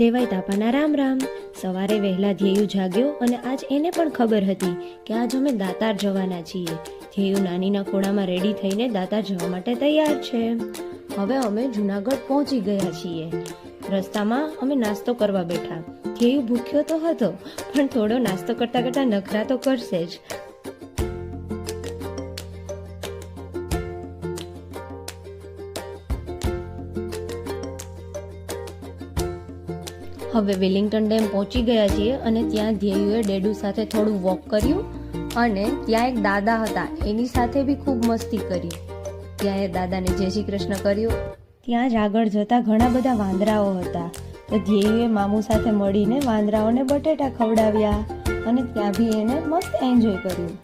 દેવાય તાપાના રામ રામ. સવારે વહેલા ધ્યેયુ જાગ્યો અને આજ એને પણ ખબર હતી કે આજ અમે દાતાર જવાના છીએ. ધ્યેયુ નાનીના ખોળામાં રેડી થઈને દાતાર જવા માટે તૈયાર છે. હવે અમે જુનાગઢ પહોંચી ગયા છીએ. રસ્તામાં અમે નાસ્તો કરવા બેઠા. ધ્યેયુ ભૂખ્યો તો હતો, પણ થોડો નાસ્તો કરતા કરતા નખરા તો કરશે જ. હવે વેલિંગ્ટન ડેમ પહોંચી ગયા છીએ અને ત્યાં ધ્યેયુએ ડેડુ સાથે થોડું વોક કર્યું અને ત્યાં એક દાદા હતા, એની સાથે બી ખૂબ મસ્તી કરી. ત્યાં એ દાદાને જય શ્રી કૃષ્ણ કર્યું. ત્યાં જ આગળ જતા ઘણા બધા વાંદરાઓ હતા, તો ધ્યેયુએ મામુ સાથે મળીને વાંદરાઓને બટેટા ખવડાવ્યા અને ત્યાં બી એને મસ્ત એન્જોય કર્યું.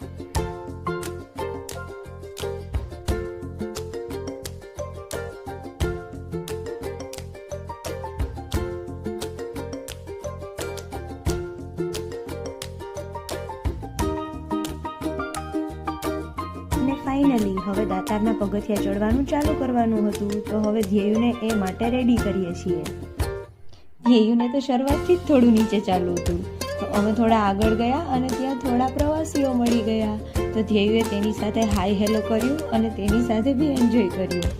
ફાઇનલી હવે દાતારના પગથિયા ચડવાનું ચાલુ કરવાનું હતું, તો હવે ધ્યેયુને એ માટે રેડી કરીએ છીએ. ધ્યેયુને તો શરૂઆતથી જ થોડું નીચે ચાલુ હતું, તો અમે થોડા આગળ ગયા અને ત્યાં થોડા પ્રવાસીઓ મળી ગયા, તો ધ્યેયુએ તેની સાથે હાય હેલો કર્યું અને તેની સાથે બી એન્જોય કર્યું.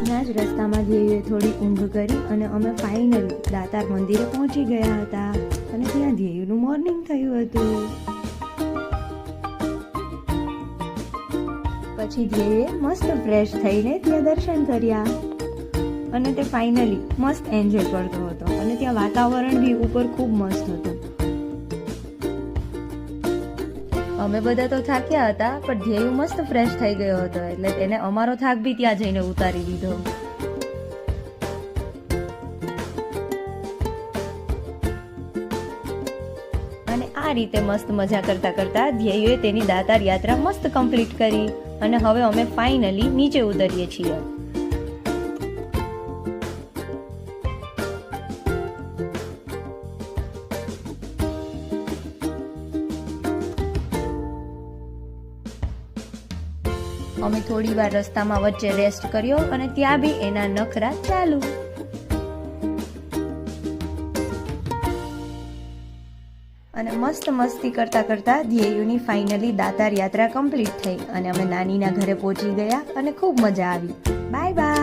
ત્યાં જ રસ્તામાં ધ્યેયુએ થોડી ઊંઘ કરી અને અમે ફાઇનલી દાતાર મંદિરે પહોંચી ગયા હતા અને ત્યાં ધ્યેયુનું મોર્નિંગ થયું હતું. પછી ધ્યેયુએ મસ્ત ફ્રેશ થઈને ત્યાં દર્શન કર્યા અને તે ફાઇનલી મસ્ત એન્જોય કરતો હતો અને ત્યાં વાતાવરણ બી ઉપર ખૂબ મસ્ત હતું. અમે બધા તો થાક્યા હતા, પણ ધ્યેયુ મસ્ત ફ્રેશ થઈ ગયો હતો, એટલે તેને અમારો થાક બી ત્યાં જઈને ઉતારી દીધો. અને આ રીતે મસ્ત મજા કરતા કરતા ધ્યેયુએ તેની દાતાર યાત્રા મસ્ત કમ્પ્લીટ કરી અને હવે અમે ફાઇનલી નીચે ઉતરીએ છીએ. અમે થોડી વાર રસ્તામાં વચ્ચે રેસ્ટ કર્યો અને ત્યાં બી એના નખરા ચાલુ. અને મસ્ત મસ્તી કરતા કરતા ધ્યેયુની ફાઇનલી દાતાર યાત્રા કમ્પ્લીટ થઈ અને અમે નાનીના ઘરે પહોંચી ગયા અને ખૂબ મજા આવી. Bye bye.